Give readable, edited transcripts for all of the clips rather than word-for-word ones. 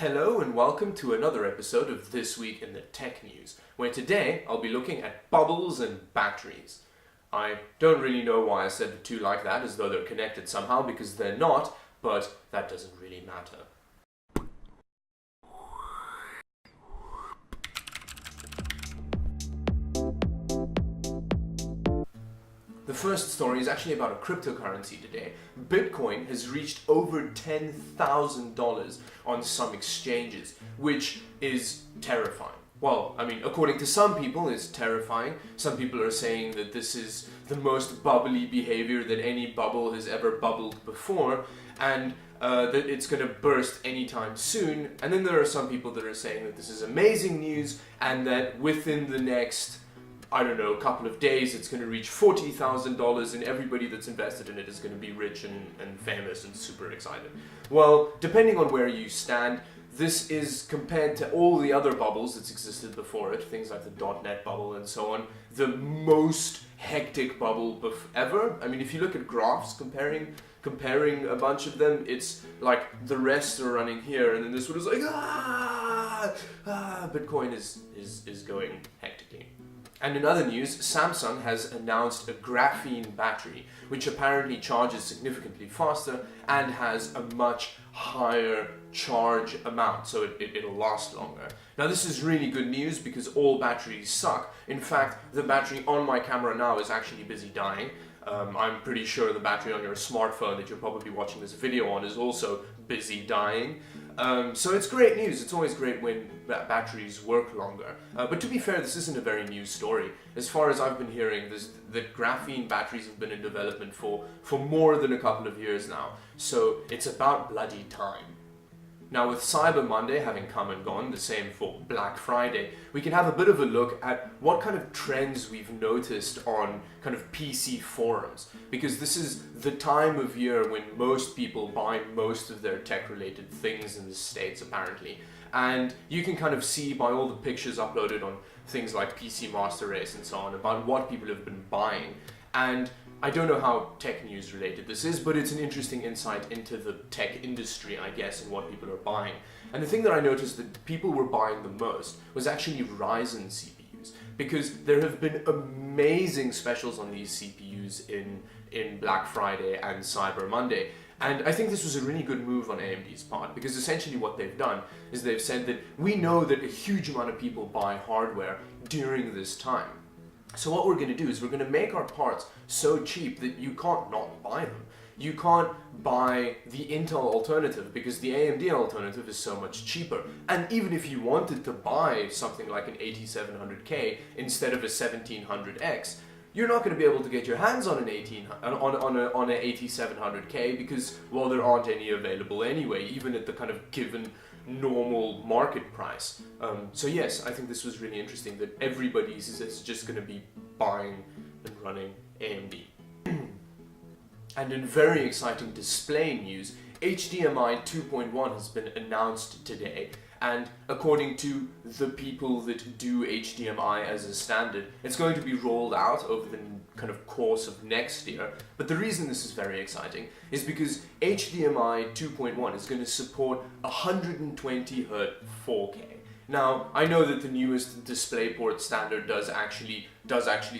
Hello and welcome to another episode of This Week in the Tech News, where today I'll be looking at bubbles and batteries. I don't really know why I said the two like that, as though they're connected somehow, because they're not, but that doesn't really matter. The first story is actually about a cryptocurrency today. Bitcoin has reached over $10,000 on some exchanges, which is terrifying. Well, according to some people, it's terrifying. Some people are saying that this is the most bubbly behavior that any bubble has ever bubbled before, and that it's going to burst anytime soon. And then there are some people that are saying that this is amazing news, and that within the next couple of days, it's going to reach $40,000 and everybody that's invested in it is going to be rich and famous and super excited. Well, depending on where you stand, this is, compared to all the other bubbles that's existed before it, things like the .NET bubble and so on, the most hectic bubble ever. If you look at graphs comparing a bunch of them, it's like the rest are running here and then this one is like, Bitcoin is going hectically. And in other news, Samsung has announced a graphene battery, which apparently charges significantly faster and has a much higher charge amount, so it'll last longer. Now this is really good news because all batteries suck. In fact, the battery on my camera now is actually busy dying. I'm pretty sure the battery on your smartphone that you're probably watching this video on is also busy dying. So it's great news. It's always great when batteries work longer. But to be fair, this isn't a very new story. As far as I've been hearing, that graphene batteries have been in development for more than a couple of years now. So it's about bloody time. Now with Cyber Monday having come and gone, the same for Black Friday, we can have a bit of a look at what kind of trends we've noticed on kind of PC forums. Because this is the time of year when most people buy most of their tech-related things in the States, apparently. And you can kind of see by all the pictures uploaded on things like PC Master Race and so on about what people have been buying. And I don't know how tech news related this is, but it's an interesting insight into the tech industry, I guess, and what people are buying. And the thing that I noticed that people were buying the most was actually Ryzen CPUs, because there have been amazing specials on these CPUs in Black Friday and Cyber Monday. And I think this was a really good move on AMD's part, because essentially what they've done is they've said that we know that a huge amount of people buy hardware during this time. So what we're going to do is we're going to make our parts so cheap that you can't not buy them. You can't buy the Intel alternative because the AMD alternative is so much cheaper. And even if you wanted to buy something like an 8700K instead of a 1700X, you're not going to be able to get your hands on an 8700K because, well, there aren't any available anyway, even at the kind of given normal market price. So yes, I think this was really interesting that everybody is just going to be buying and running AMD. And in very exciting display news, HDMI 2.1 has been announced today, and according to the people that do HDMI as a standard, it's going to be rolled out over the kind of course of next year. But the reason this is very exciting is because HDMI 2.1 is going to support 120Hz 4K. Now, I know that the newest DisplayPort standard does actually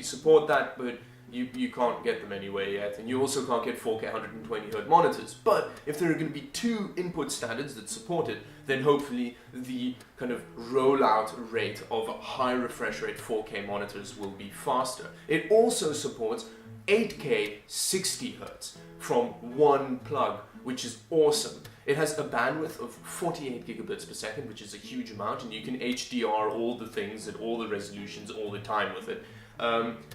support that, but you can't get them anyway yet, and you also can't get 4K 120Hz monitors. But if there are going to be two input standards that support it, then hopefully the kind of rollout rate of high refresh rate 4K monitors will be faster. It also supports 8K 60Hz from one plug, which is awesome. It has a bandwidth of 48 gigabits per second, which is a huge amount, and you can HDR all the things at all the resolutions all the time with it.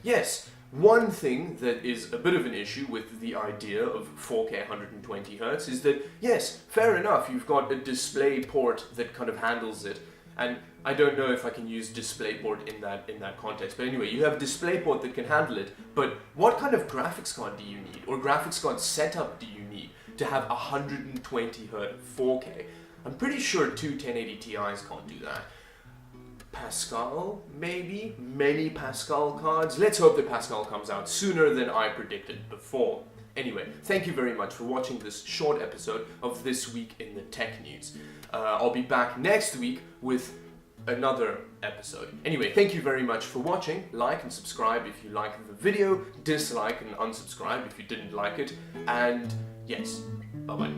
Yes. One thing that is a bit of an issue with the idea of 4K 120Hz is that, yes, fair enough, you've got a DisplayPort that kind of handles it, and I don't know if I can use DisplayPort in that context, but anyway, you have DisplayPort that can handle it, but what kind of graphics card do you need, or graphics card setup do you need to have 120Hz 4K? I'm pretty sure two 1080 Ti's can't do that. Pascal, maybe? Many Pascal cards? Let's hope that Pascal comes out sooner than I predicted before. Anyway, thank you very much for watching this short episode of This Week in the Tech News. I'll be back next week with another episode. Anyway, thank you very much for watching. Like and subscribe if you liked the video, dislike and unsubscribe if you didn't like it, and yes, bye-bye.